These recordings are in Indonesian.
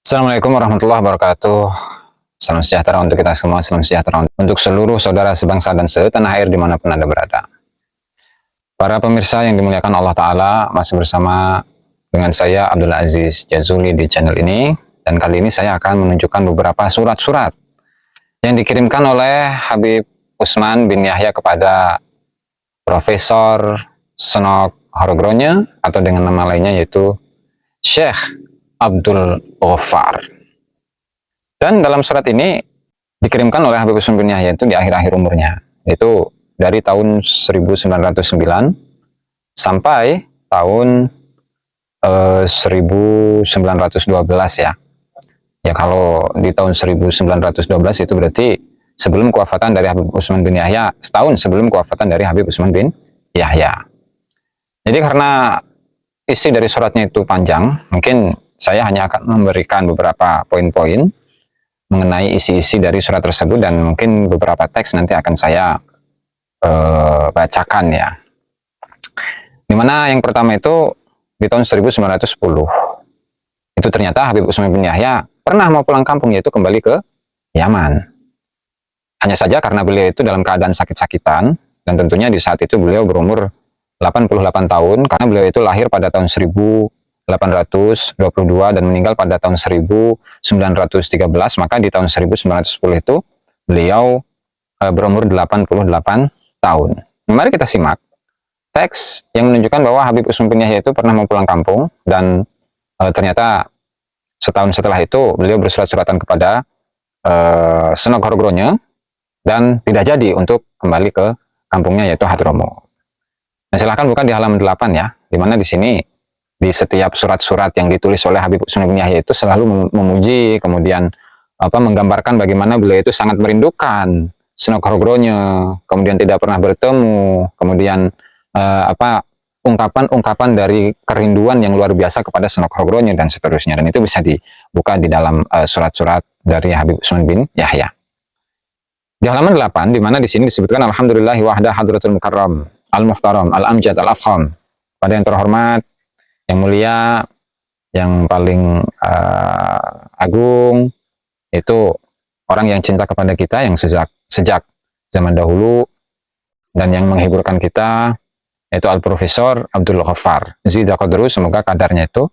Assalamualaikum warahmatullahi wabarakatuh. Salam sejahtera untuk kita semua, salam sejahtera untuk seluruh saudara sebangsa dan setanah air dimanapun Anda berada. Para pemirsa yang dimuliakan Allah Ta'ala, masih bersama dengan saya Abdul Aziz Jazuli di channel ini. Dan kali ini saya akan menunjukkan beberapa surat-surat yang dikirimkan oleh Habib Utsman bin Yahya kepada Profesor Senok Horogronya, atau dengan nama lainnya yaitu Syekh Abdul Ghaffar. Dan dalam surat ini dikirimkan oleh Habib Utsman bin Yahya itu di akhir-akhir umurnya, yaitu dari tahun 1909 sampai tahun 1912 ya. Ya, kalau di tahun 1912 itu berarti sebelum kewafatan dari Habib Utsman bin Yahya, setahun sebelum kewafatan dari Habib Utsman bin Yahya. Jadi karena isi dari suratnya itu panjang, mungkin saya hanya akan memberikan beberapa poin-poin mengenai isi-isi dari surat tersebut, dan mungkin beberapa teks nanti akan saya bacakan ya. Dimana yang pertama itu di tahun 1910 itu ternyata Habib Utsman bin Yahya pernah mau pulang kampung, yaitu kembali ke Yaman. Hanya saja karena beliau itu dalam keadaan sakit-sakitan, dan tentunya di saat itu beliau berumur 88 tahun, karena beliau itu lahir pada tahun 1822 dan meninggal pada tahun 1913, maka di tahun 1910 itu beliau berumur 88 tahun. Mari kita simak teks yang menunjukkan bahwa Habib Utsman bin Yahya itu pernah mau pulang kampung, dan ternyata setahun setelah itu beliau bersurat-suratan kepada Senok Horogronya, dan tidak jadi untuk kembali ke kampungnya yaitu Hadromo. Nah, silahkan buka di halaman 8 ya, dimana di sini di setiap surat-surat yang ditulis oleh Habib Utsman bin Yahya itu selalu memuji, kemudian menggambarkan bagaimana beliau itu sangat merindukan Senok Horogronya, kemudian tidak pernah bertemu, kemudian ungkapan-ungkapan dari kerinduan yang luar biasa kepada Senok Horogronya dan seterusnya. Dan itu bisa dibuka di dalam surat-surat dari Habib Utsman bin Yahya. Di halaman 8, di mana di sini disebutkan alhamdulillahi wahda hadratul mukarram al-muhtaram al-amjad al-afkham, pada yang terhormat, yang mulia, yang paling agung, itu orang yang cinta kepada kita yang sejak zaman dahulu dan yang menghiburkan kita, yaitu Al-Profesor Abdul Ghaffar zida qadru, semoga kadarnya itu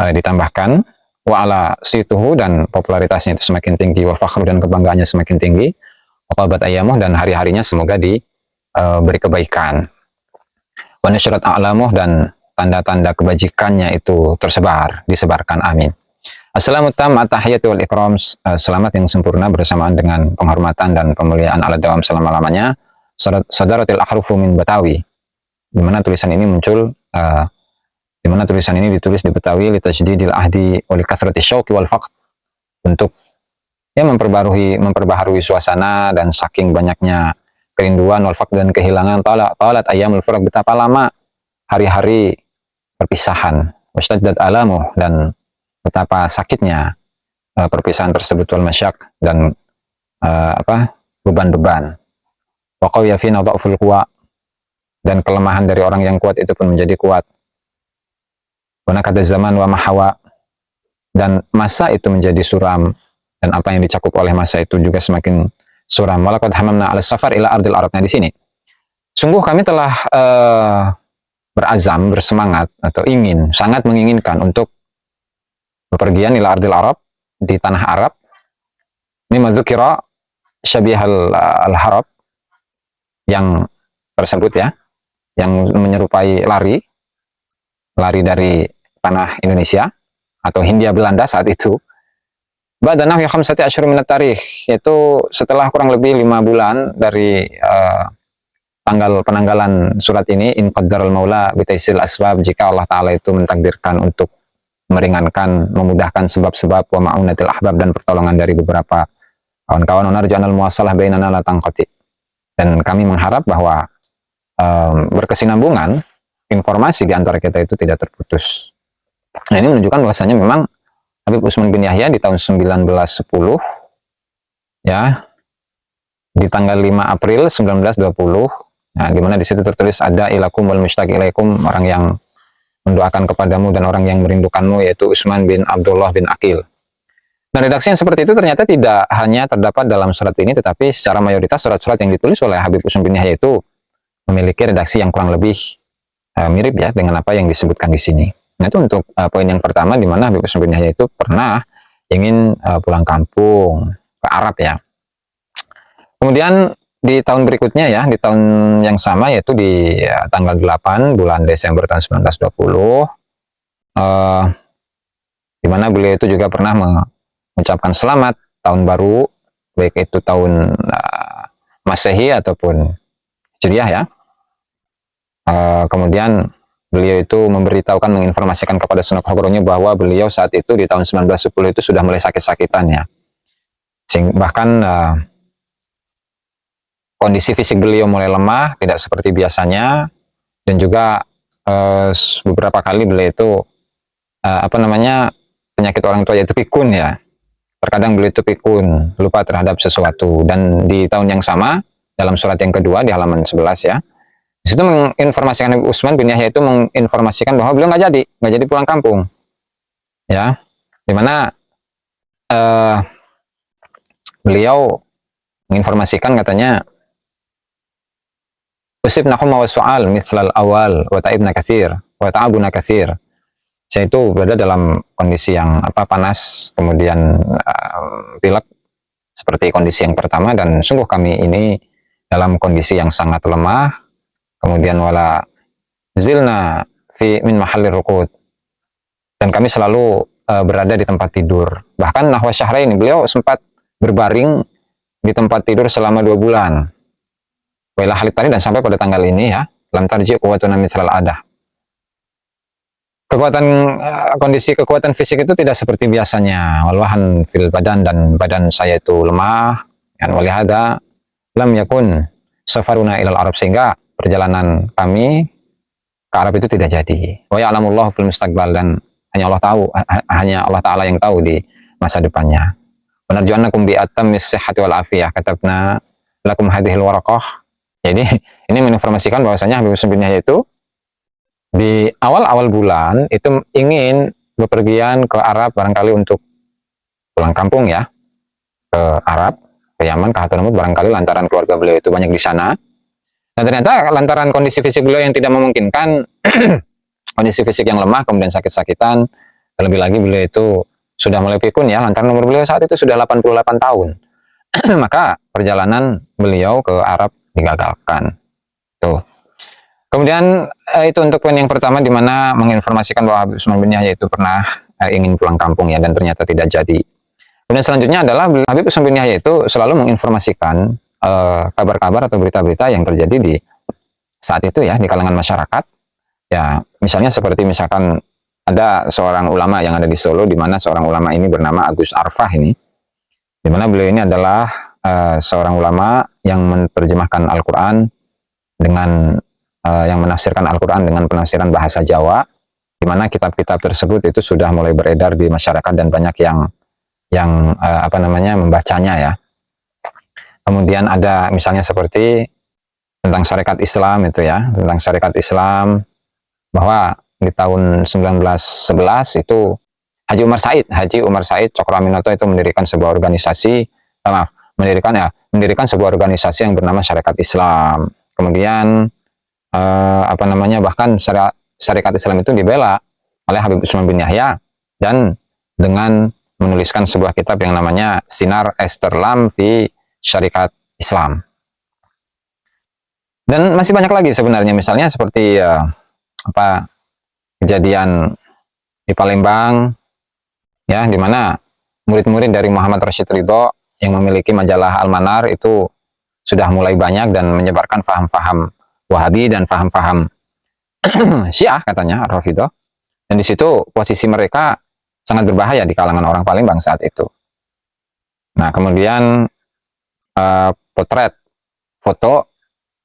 ditambahkan, wa ala situhu, dan popularitasnya itu semakin tinggi, wa fakhru, dan kebanggaannya semakin tinggi, wa qabat ayyamuh, dan hari-harinya semoga diberi kebaikan, wa nusyrat a'lamuh, dan tanda-tanda kebajikannya itu disebarkan, amin. Assalamualaikum at-tahiyyatu wal ikram, selamat yang sempurna bersamaan dengan penghormatan dan pemuliaan ala dawam selama-lamanya, sadaratil ahrufu min Betawi, di mana tulisan ini muncul, di mana tulisan ini ditulis di Betawi, li tajdidil ahdi wa li kathrati syauqi wal faqd, untuk ya memperbaharui suasana dan saking banyaknya kerinduan, wal faqd, dan kehilangan, talat ayyamul furaq, betapa lama hari-hari perpisahan, wastaddat alamuh, dan betapa sakitnya perpisahan tersebut, wal masyak, dan beban-beban, wa qawiya fina dha'ful quwa, dan kelemahan dari orang yang kuat itu pun menjadi kuat, wa nakada zaman wa mahawa, dan masa itu menjadi suram, dan apa yang dicakup oleh masa itu juga semakin suram. Walaqad hamamna ala safar ila ardil arab. Nah, di sini sungguh kami telah berazam, bersemangat, atau sangat menginginkan untuk bepergian ila ardil arab, di tanah Arab. Ini madzukira syabihal al-harab, yang tersebut ya, yang menyerupai lari dari tanah Indonesia atau Hindia Belanda saat itu. Ba'da nahwi khamsati asyhur min at-tarikh, yaitu setelah kurang lebih 5 bulan dari tanggal penanggalan surat ini, in qaddaral maula bitaisil asbab, jika Allah Ta'ala itu mentakdirkan untuk meringankan, memudahkan sebab-sebab, wa ma'unatil ahbab, dan pertolongan dari beberapa kawan-kawan, narjanal muasalah bainana la tanqati, dan kami mengharap bahwa berkesinambungan informasi di antara kita itu tidak terputus. Nah, ini menunjukkan bahwasanya memang Habib Utsman bin Yahya di tahun 1910 ya, di tanggal 5 April 1920, nah, di mana di situ tertulis ada ilakum wal mushtaq ilaikum, orang yang mendoakan kepadamu dan orang yang merindukanmu, yaitu Utsman bin Abdullah bin Aqil. Nah, redaksi yang seperti itu ternyata tidak hanya terdapat dalam surat ini, tetapi secara mayoritas surat-surat yang ditulis oleh Habib Usman bin Yahya itu memiliki redaksi yang kurang lebih mirip ya dengan apa yang disebutkan di sini. Nah, itu untuk poin yang pertama, di mana Habib Usman bin Yahya itu pernah ingin pulang kampung ke Arab ya. Kemudian di tahun berikutnya ya, di tahun yang sama, yaitu di tanggal 8 bulan Desember tahun 1920, di mana beliau itu juga pernah mengucapkan selamat tahun baru, baik itu tahun Masehi ataupun Hijriah ya. Kemudian beliau itu memberitahukan, menginformasikan kepada sanak saudara bahwa beliau saat itu di tahun 1910 itu sudah mulai sakit-sakitan ya. Bahkan kondisi fisik beliau mulai lemah, tidak seperti biasanya, dan juga beberapa kali beliau itu penyakit orang tua, yaitu pikun ya. Terkadang beliau itu pikun, lupa terhadap sesuatu. Dan di tahun yang sama, dalam surat yang kedua di halaman 11 ya, di situ menginformasikan, Usman bin Yahya itu menginformasikan bahwa beliau nggak jadi pulang kampung ya, dimana beliau menginformasikan, katanya, usibna humma wa su'al mithlal awal wa ta'ibna katsir wa ta'abuna katsir. Saya itu berada dalam kondisi yang panas, kemudian pilek seperti kondisi yang pertama, dan sungguh kami ini dalam kondisi yang sangat lemah. Kemudian wala zilna fi min mahallir ruqud, dan kami selalu berada di tempat tidur. Bahkan nahwa syahrain, beliau sempat berbaring di tempat tidur selama 2 bulan. Wailah halit tadi, dan sampai pada tanggal ini ya, lam tarji quwwatuna mithlal adah. Kondisi kekuatan fisik itu tidak seperti biasanya. Walwahan fil badan, dan badan saya itu lemah. Dan walihada lam yakun safaruna ilal Arab, sehingga perjalanan kami ke Arab itu tidak jadi. Wa ya'lamullahu fil mustaqbal, dan hanya Allah Ta'ala yang tahu di masa depannya. Wa narju'annakum bi atammis sihhati wal afiyah katabna lakum hadhil waraqah. Jadi ini menginformasikan bahwasanya Habib Usman bin Yahya itu di awal-awal bulan itu ingin bepergian ke Arab, barangkali untuk pulang kampung ya, ke Arab, ke Yaman, ke Hadramut, barangkali lantaran keluarga beliau itu banyak di sana. Dan ternyata lantaran kondisi fisik beliau yang tidak memungkinkan, kondisi fisik yang lemah, kemudian sakit-sakitan, terlebih lagi beliau itu sudah mulai pikun ya, lantaran umur beliau saat itu sudah 88 tahun. Maka perjalanan beliau ke Arab digagalkan. Tuh. Kemudian itu untuk poin yang pertama, di mana menginformasikan bahwa Habib Usman bin Yahya itu pernah ingin pulang kampung ya, dan ternyata tidak jadi. Kemudian selanjutnya adalah Habib Usman bin Yahya itu selalu menginformasikan kabar-kabar atau berita-berita yang terjadi di saat itu ya, di kalangan masyarakat. Ya, misalnya seperti misalkan ada seorang ulama yang ada di Solo, di mana seorang ulama ini bernama Agus Arfah ini, di mana beliau ini adalah seorang ulama yang menerjemahkan Al-Quran dengan yang menafsirkan Al-Quran dengan penafsiran bahasa Jawa, di mana kitab-kitab tersebut itu sudah mulai beredar di masyarakat dan banyak yang membacanya ya. Kemudian ada misalnya seperti tentang syarikat Islam itu ya, tentang syarikat Islam, bahwa di tahun 1911 itu Haji Umar Said Cokroaminoto itu mendirikan sebuah organisasi, mendirikan sebuah organisasi yang bernama Syarikat Islam. Kemudian bahkan Syarikat Islam itu dibela oleh Habib Usman bin Yahya, dan dengan menuliskan sebuah kitab yang namanya Sinar Esterlam fi Syarikat Islam. Dan masih banyak lagi sebenarnya, misalnya seperti kejadian di Palembang ya, di mana murid-murid dari Muhammad Rashid Ridho yang memiliki majalah Al-Manar itu sudah mulai banyak dan menyebarkan faham-faham Wahabi dan faham-faham Syiah, katanya Rafidhah. Dan di situ posisi mereka sangat berbahaya di kalangan orang Palembang saat itu. Nah, kemudian foto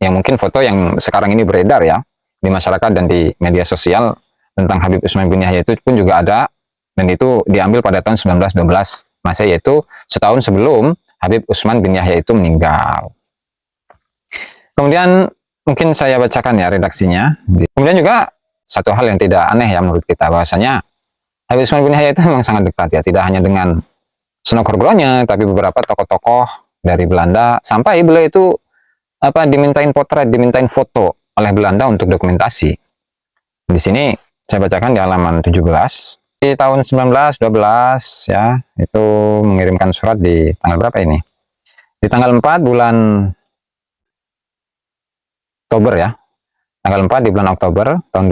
yang mungkin foto yang sekarang ini beredar ya di masyarakat dan di media sosial tentang Habib Usman bin Yahya itu pun juga ada, dan itu diambil pada tahun 1912 Masehi, yaitu setahun sebelum Habib Usman bin Yahya itu meninggal. Kemudian mungkin saya bacakan ya redaksinya. Kemudian juga satu hal yang tidak aneh ya menurut kita, bahwasanya Habib Usman bin Yahya itu memang sangat dekat ya, tidak hanya dengan Sunan tapi beberapa tokoh-tokoh dari Belanda, sampai beliau itu dimintain potret, dimintain foto oleh Belanda untuk dokumentasi. Di sini saya bacakan di halaman 17. Di tahun 1912 ya, itu mengirimkan surat di tanggal berapa ini? Di tanggal 4 bulan Oktober ya. Tanggal 4 di bulan Oktober tahun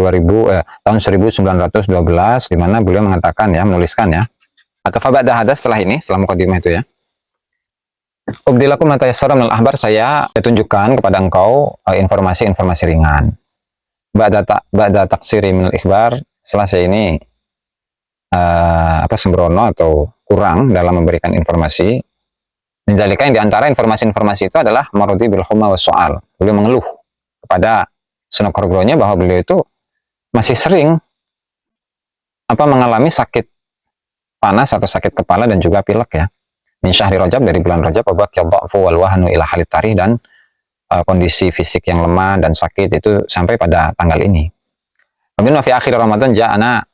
1912, di mana beliau mengatakan ya, menuliskan ya, atau fabada hadas setelah ini, setelah mukadimah itu ya. Ubdilakum matayassara minal akhbar, saya tunjukkan kepada engkau informasi-informasi ringan. Ba'da taksiri minal ikhbar, setelah saya ini sembrono atau kurang dalam memberikan informasi. Menjadikan di antara informasi-informasi itu adalah marudi bil humma was soal. Beliau mengeluh kepada Sunan Kalijogo bahwa beliau itu masih sering mengalami sakit panas atau sakit kepala dan juga pilek ya. Min syahri Rajab, dari bulan Rajab, wal wahnu ila halit tarih, dan kondisi fisik yang lemah dan sakit itu sampai pada tanggal ini. Kemudian fi akhir Ramadan ja'ana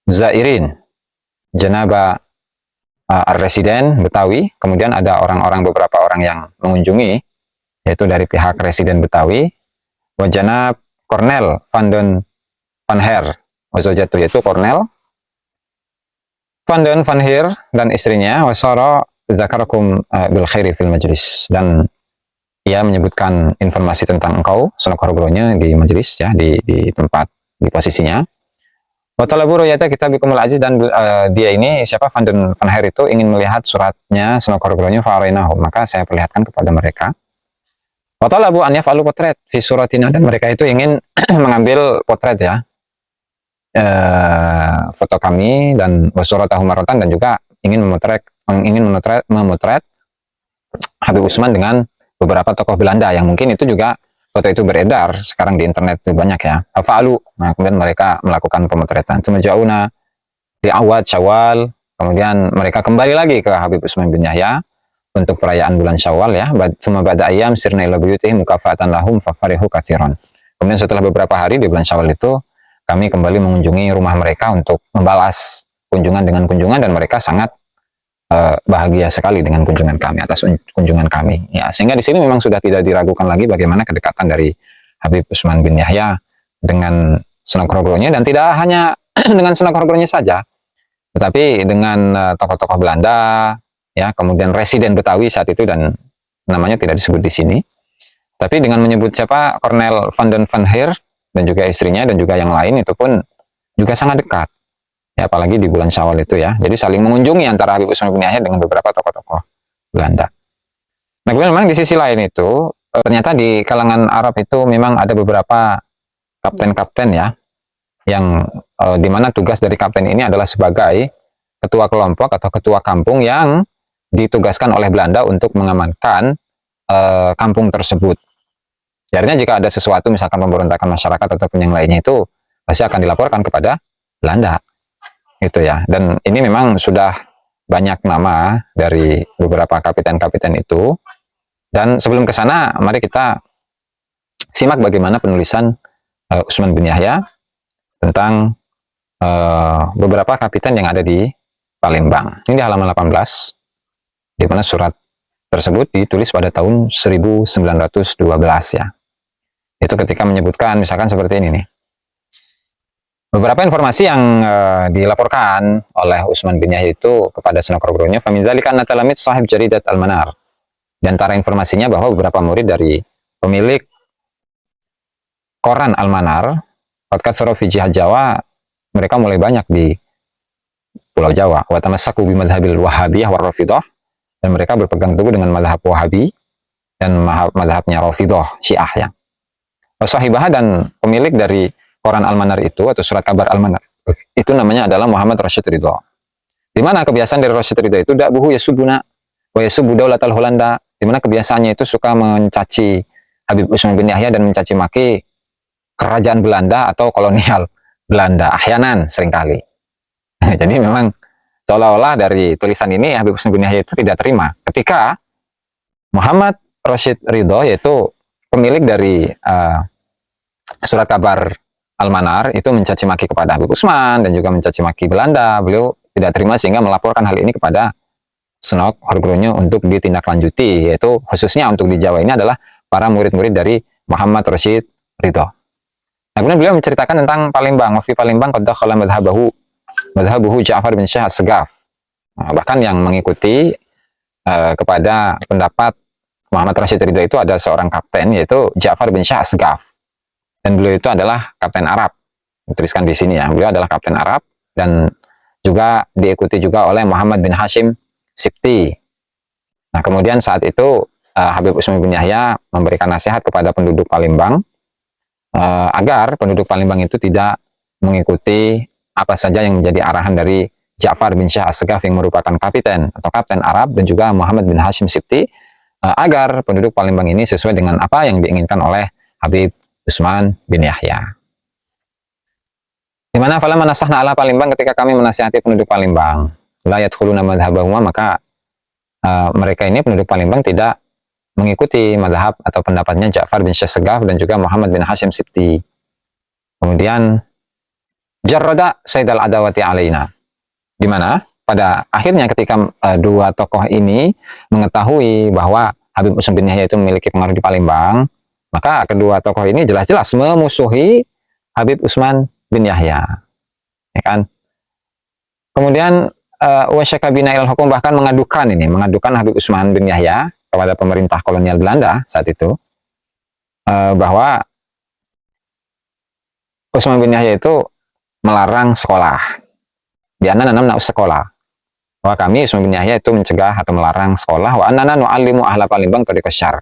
zairin janaba ar-residen Betawi. Kemudian ada beberapa orang yang mengunjungi, yaitu dari pihak residen Betawi. Wajana Cornel van Her wazojatu, yaitu Cornel van Her dan istrinya, wasara dzakarakum bil khairi fil majlis, dan ia menyebutkan informasi tentang engkau Sunan Kalijogo di majlis ya, di tempat, di posisinya. Wa talabu ru'yata kitabikumul aziz, dan dia ini siapa, van Her itu ingin melihat suratnya Sunan Kalijogo, fa'arainahu, maka saya perlihatkan kepada mereka. Wa talabu an yaf'alu potret fi suratina, dan mereka itu ingin mengambil potret ya, foto kami, dan wasuratahu maratan, dan juga ingin memotret Habib Utsman dengan beberapa tokoh Belanda yang mungkin itu juga foto itu beredar sekarang di internet itu banyak ya. Fa'alu, nah kemudian mereka melakukan pemotretan. Cuma jauna di awal Syawal, kemudian mereka kembali lagi ke Habib Utsman bin Yahya untuk perayaan bulan Syawal ya. Cuma ba'da ayyam sirna ila buyutihim mukafatan lahum fafarihu katsiran. Kemudian setelah beberapa hari di bulan Syawal itu, kami kembali mengunjungi rumah mereka untuk membalas kunjungan dengan kunjungan, dan mereka sangat bahagia sekali dengan kunjungan kami, atas kunjungan kami ya. Sehingga di sini memang sudah tidak diragukan lagi bagaimana kedekatan dari Habib Utsman bin Yahya dengan Sunan Kalijogo, dan tidak hanya dengan Sunan Kalijogo saja, tetapi dengan tokoh-tokoh Belanda ya, kemudian residen Betawi saat itu, dan namanya tidak disebut di sini, tapi dengan menyebut siapa, Cornel van Her dan juga istrinya dan juga yang lain, itu pun juga sangat dekat ya, apalagi di bulan Syawal itu ya. Jadi saling mengunjungi antara Habib Utsman bin Yahya dengan beberapa tokoh-tokoh Belanda. Nah, kemudian memang di sisi lain itu ternyata di kalangan Arab itu memang ada beberapa kapten-kapten ya, yang dimana tugas dari kapten ini adalah sebagai ketua kelompok atau ketua kampung yang ditugaskan oleh Belanda untuk mengamankan kampung tersebut. Artinya jika ada sesuatu, misalkan pemberontakan masyarakat ataupun yang lainnya, itu pasti akan dilaporkan kepada Belanda gitu ya. Dan ini memang sudah banyak nama dari beberapa kapiten-kapiten itu. Dan sebelum ke sana, mari kita simak bagaimana penulisan Utsman bin Yahya tentang beberapa kapiten yang ada di Palembang. Ini di halaman 18, di mana surat tersebut ditulis pada tahun 1912 ya. Itu ketika menyebutkan misalkan seperti ini nih. Beberapa informasi yang dilaporkan oleh Utsman bin Yahya itu kepada Sunan Kalijogo, famin dzalika anna talamid sahib jaridat Al-Manar. Di antara informasinya bahwa beberapa murid dari pemilik koran Al-Manar, qad sara fi jihad Jawa, mereka mulai banyak di Pulau Jawa. Wa tamassaku bi madhhabil Wahhabiyah war Rafidhah, dan mereka berpegang teguh dengan mazhab Wahabi dan mazhabnya Rafidhah Syiah ya. Sahibah, dan pemilik dari koran Al-Manar itu atau surat kabar Al-Manar itu namanya adalah Muhammad Rashid Ridho. Di mana kebiasaan dari Rashid Ridho itu da'buhu yasubuna wa yasubu daulatal Holanda, di mana kebiasaannya itu suka mencaci Habib Utsman bin Yahya dan mencaci maki kerajaan Belanda atau kolonial Belanda, ahyanan seringkali. Jadi memang seolah-olah dari tulisan ini Habib Utsman bin Yahya itu tidak terima ketika Muhammad Rashid Ridho, yaitu pemilik dari surat kabar Al-Manar, itu mencaci maki kepada Habib Utsman dan juga mencaci maki Belanda. Beliau tidak terima sehingga melaporkan hal ini kepada Senok Horgoronyo untuk ditindaklanjuti, yaitu khususnya untuk di Jawa ini adalah para murid-murid dari Muhammad Rashid Ridho. Nah, kemudian beliau menceritakan tentang Palembang. Wafi Palembang qad dakhala madhabuhu Ja'far bin Syah As-Segaf. Nah, bahkan yang mengikuti kepada pendapat Muhammad Rashid Ridho itu ada seorang kapten, yaitu Ja'far bin Syah As-Segaf. Dan beliau itu adalah kapten Arab. Dituliskan di sini ya, beliau adalah kapten Arab dan juga diikuti juga oleh Muhammad bin Hashim Sibti. Nah, kemudian saat itu Habib Utsman bin Yahya memberikan nasihat kepada penduduk Palembang agar penduduk Palembang itu tidak mengikuti apa saja yang menjadi arahan dari Ja'far bin Syah As-Segaf yang merupakan kapten atau kapten Arab, dan juga Muhammad bin Hashim Sibti, agar penduduk Palembang ini sesuai dengan apa yang diinginkan oleh Habib Utsman bin Yahya. Di mana falamma nasahna ala Palembang, ketika kami menasihati penduduk Palembang, la yadkhuluna madhhabahuma, maka mereka ini penduduk Palembang tidak mengikuti madhab atau pendapatnya Ja'far bin Syah As-Segaf dan juga Muhammad bin Hashim Sibti. Kemudian jarrada saydal adawati alaina, di mana pada akhirnya ketika dua tokoh ini mengetahui bahwa Habib Utsman bin Yahya itu memiliki pengaruh di Palembang, maka kedua tokoh ini jelas-jelas memusuhi Habib Utsman bin Yahya, ya kan? Kemudian wasyaka binail hukum, bahkan mengadukan Habib Utsman bin Yahya kepada pemerintah kolonial Belanda saat itu, bahwa Utsman bin Yahya itu melarang sekolah. Di anna nanam sekolah. Bahwa kami Utsman bin Yahya itu mencegah atau melarang sekolah. Wa annana nu'allimu ahla Palembang tariqas syarr.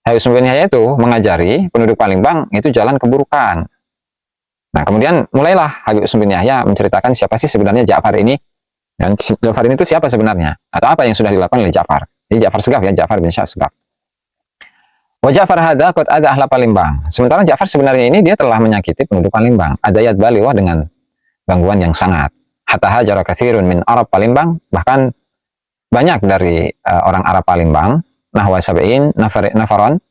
Habib Utsman bin Yahya itu mengajari penduduk Palembang itu jalan keburukan. Nah, kemudian mulailah Habib Utsman bin Yahya menceritakan siapa sih sebenarnya Ja'far ini. Dan Ja'far ini itu siapa sebenarnya? Atau apa yang sudah dilakukan oleh Ja'far? Jadi Ja'far Segaf ya, Ja'far bin Syah Segaf. Wa Ja'far hadza qad ada ahla Palembang. Sementara Ja'far sebenarnya ini dia telah menyakiti penduduk Palembang. Adayat balighah, dengan gangguan yang sangat. Hatta hajara katsirun min Arab Palembang, bahkan banyak dari orang Arab Palembang, nahwa sab'in nafaron,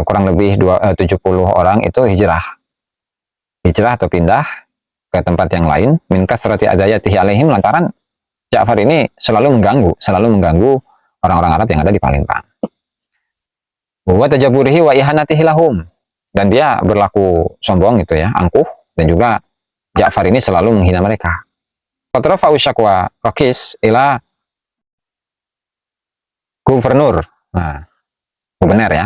kurang lebih 70 orang itu hijrah atau pindah ke tempat yang lain, min kathrati adayatihi alaihim, lantaran Ja'far ini selalu mengganggu orang-orang Arab yang ada di Palembang. Wa tajaburihi wa ihanatihi lahum, dan dia berlaku sombong gitu ya, angkuh, dan juga Ja'far ini selalu menghina mereka. Qatrafa'u syakwa rakis ila gubernur. Nah, gubernur ya.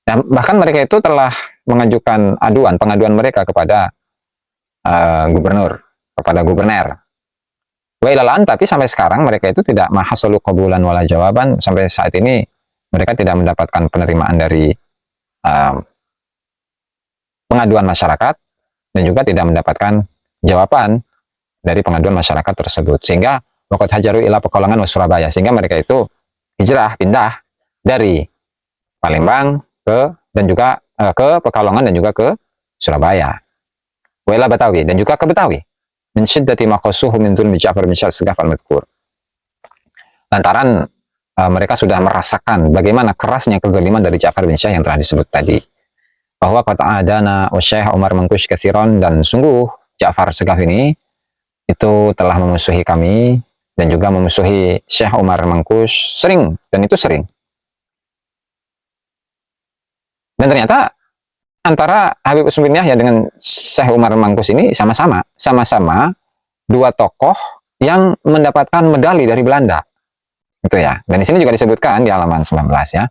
Dan bahkan mereka itu telah mengajukan pengaduan mereka kepada gubernur. Wa ilalan, tapi sampai sekarang mereka itu tidak mahasulu qabulan wala jawaban. Sampai saat ini mereka tidak mendapatkan penerimaan dari pengaduan masyarakat, dan juga tidak mendapatkan jawaban dari pengaduan masyarakat tersebut. Sehingga waqad hajaru ila Pekalongan wa Surabaya, sehingga mereka itu pindah dari Palembang ke Pekalongan dan juga ke Surabaya. Wa ila Betawi, dan juga ke Betawi. Min syiddati maqasuhu min dzulmi Ja'far bin Syah As-Segaf al-madhkur. Lantaran mereka sudah merasakan bagaimana kerasnya kezaliman dari Ja'far bin Syah yang telah disebut tadi. Bahwa kata adana wa Syekh Umar Mangkush katsiran, dan sungguh Ja'far Segaf ini itu telah memusuhi kami, dan juga memusuhi Syekh Umar Mangkush sering. Dan ternyata antara Habib Utsman bin Yahya dengan Syekh Umar Mangkush ini sama-sama dua tokoh yang mendapatkan medali dari Belanda. Itu ya. Dan di sini juga disebutkan di halaman 19 ya.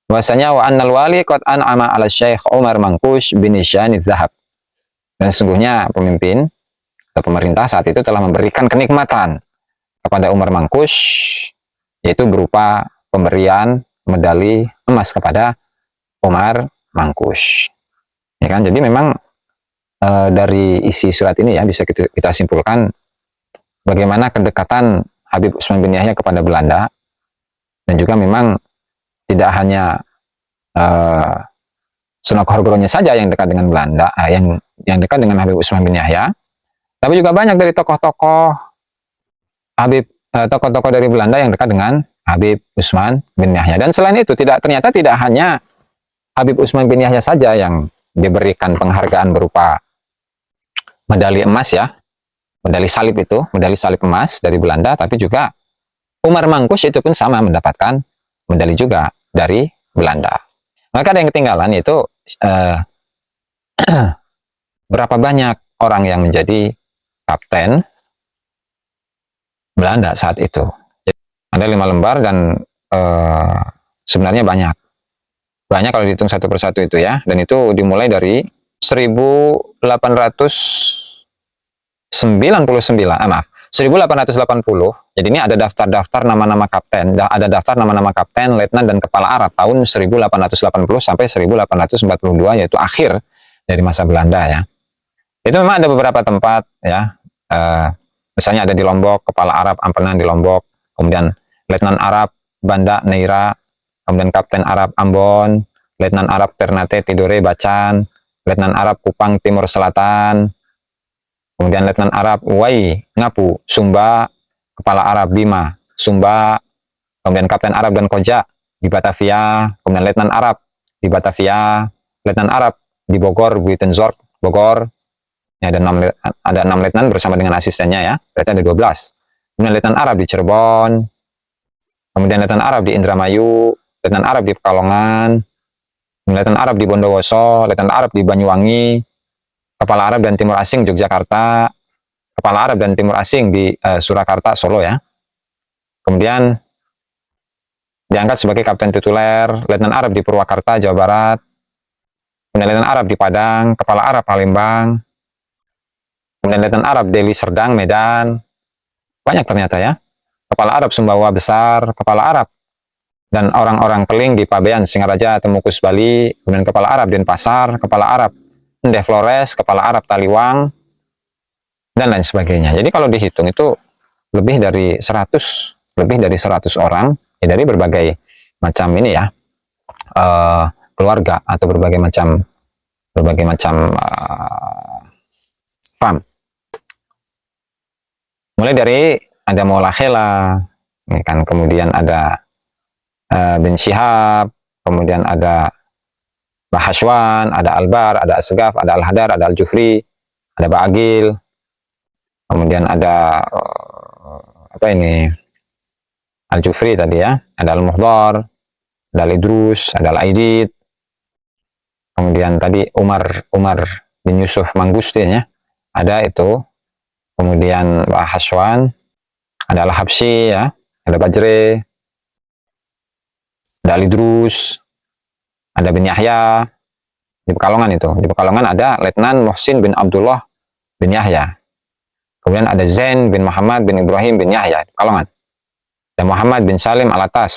Bahwasanya wa annal wali qad an'ama 'ala Syekh Umar Mangkush bin Syani Dzahab. Dan sesungguhnya pemimpin atau pemerintah saat itu telah memberikan kenikmatan kepada Umar Mangkush, yaitu berupa pemberian medali emas kepada Umar Mangkush. Ya kan? Jadi memang dari isi surat ini ya bisa kita simpulkan bagaimana kedekatan Habib Utsman bin Yahya kepada Belanda, dan juga memang tidak hanya Senok Horgoronyo saja yang dekat dengan Belanda, yang dekat dengan Habib Utsman bin Yahya, tapi juga banyak dari tokoh-tokoh dari Belanda yang dekat dengan Habib Utsman bin Yahya. Dan selain itu ternyata tidak hanya Habib Utsman bin Yahya saja yang diberikan penghargaan berupa medali emas ya, medali salib emas dari Belanda, tapi juga Umar Mangkus itu pun sama mendapatkan medali juga dari Belanda. Maka ada yang ketinggalan, yaitu berapa banyak orang yang menjadi kapten Belanda saat itu. Ada 5 lembar dan sebenarnya banyak kalau dihitung satu persatu itu ya, dan itu dimulai dari 1880. Jadi ini ada daftar nama-nama kapten, ada daftar nama-nama kapten, letnan dan kepala Arab tahun 1880 sampai 1842, yaitu akhir dari masa Belanda ya. Itu memang ada beberapa tempat ya, misalnya ada di Lombok, kepala Arab Ampenan di Lombok, kemudian letnan Arab Banda Neira, kemudian kapten Arab Ambon, letnan Arab Ternate Tidore Bacan, letnan Arab Kupang Timur Selatan, kemudian letnan Arab Wai Ngapu Sumba, kepala Arab Bima Sumba, kemudian kapten Arab dan Koja di Batavia, kemudian letnan Arab di Batavia, letnan Arab di Bogor, Buitenzorg Bogor. Ya, ada 6 letnan bersama dengan asistennya ya, berarti ada 12. Kemudian letnan Arab di Cirebon, kemudian letnan Arab di Indramayu, letnan Arab di Pekalongan, letnan Arab di Bondowoso, letnan Arab di Banyuwangi, kepala Arab dan Timur Asing Yogyakarta, kepala Arab dan Timur Asing di Surakarta, Solo ya. Kemudian diangkat sebagai kapten tituler, letnan Arab di Purwakarta, Jawa Barat, kemudian letnan Arab di Padang, kepala Arab Palembang, kemudian letnan Arab Deli Serdang, Medan. Banyak ternyata ya. Kepala Arab Sumbawa Besar, kepala Arab dan orang-orang Keling di Pabean, Singaraja, Temukus, Bali, kemudian kepala Arab Denpasar, kepala Arab Endeh Flores, kepala Arab Taliwang, dan lain sebagainya. Jadi kalau dihitung itu lebih dari 100 orang ya, dari berbagai macam ini ya, keluarga atau berbagai macam farm. Mulai dari ada Maula Khela, ya kan, kemudian ada bin Syihab, kemudian ada Bahaswan, ada Albar, ada Asgaf, ada Al-Hadar, ada Al-Jufri, ada Ba'agil, kemudian ada apa ini, Al-Jufri tadi ya, ada Al-Muhdar, ada Al-Idrus, ada Al-Aidid, kemudian tadi Umar bin Yusuf Mangustin ya, ada itu, kemudian Bahaswan, ada Al-Habsyi ya, ada Bajre, ada Al-Idrus, ada bin Yahya. Di Pekalongan itu, di Pekalongan ada Letnan Muhsin bin Abdullah bin Yahya, kemudian ada Zain bin Muhammad bin Ibrahim bin Yahya di Pekalongan, dan Muhammad bin Salim Alatas,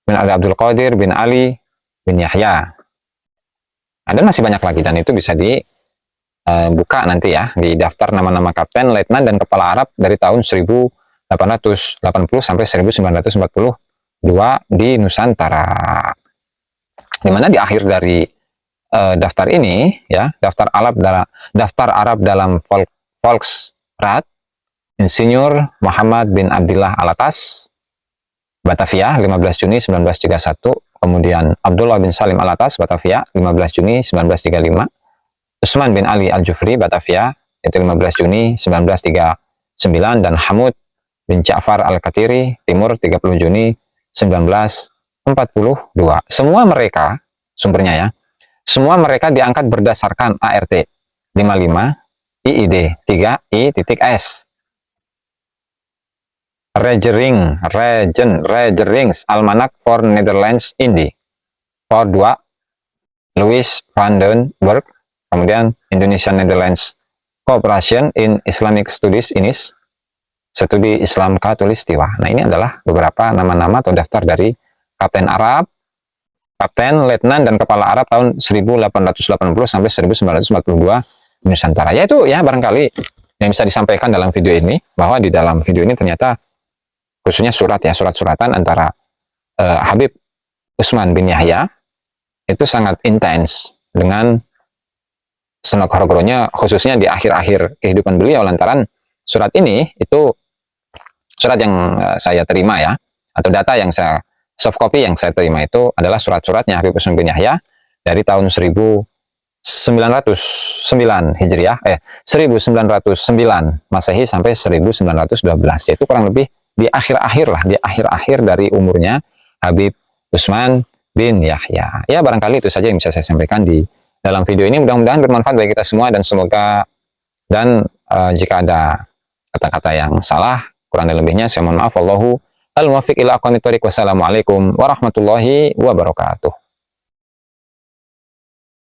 dan ada Abdul Qadir bin Ali bin Yahya. Ada masih banyak lagi, dan itu bisa dibuka nanti ya di daftar nama-nama kapten, letnan, dan kepala Arab dari tahun 1880 sampai 1942 di Nusantara. Dimana di akhir dari daftar ini ya, daftar Arab dalam Volksrat, Insinyur Muhammad bin Abdillah Alatas, Batavia 15 Juni 1931, kemudian Abdullah bin Salim Alatas, Batavia 15 Juni 1935, Usman bin Ali Al-Jufri, Batavia itu 15 Juni 1939, dan Hamud bin Ja'far Al-Katiri, Timur 30 Juni 1942. Semua mereka, sumbernya ya, semua mereka diangkat berdasarkan ART 55 IID 3I.S. Regerings Almanak for Netherlands Indi for 2 Louis van den Berg, kemudian Indonesian Netherlands Cooperation in Islamic Studies INIS, studi Islam Katulistiwa. Nah, ini adalah beberapa nama-nama atau daftar dari kapten Arab, kapten, letnan, dan kepala Arab tahun 1880 sampai 1942 di Nusantara. Yaitu ya barangkali yang bisa disampaikan dalam video ini, bahwa di dalam video ini ternyata khususnya surat-suratan antara Habib Utsman bin Yahya itu sangat intens dengan Sunnah Horogronya, khususnya di akhir-akhir kehidupan beliau, lantaran surat ini itu surat yang saya terima ya, atau data yang saya soft copy yang saya terima itu adalah surat-suratnya Habib Utsman bin Yahya dari tahun 1909 Hijriah, 1909 Masehi sampai 1912, yaitu kurang lebih di akhir-akhir lah, di akhir-akhir dari umurnya Habib Utsman bin Yahya. Ya, barangkali itu saja yang bisa saya sampaikan di dalam video ini. Mudah-mudahan bermanfaat bagi kita semua, dan semoga jika ada kata-kata yang salah, kurang dan lebihnya saya mohon maaf. Wallahu al-muwaffiq ila aqwamit thoriq. Wassalamualaikum warahmatullahi wabarakatuh.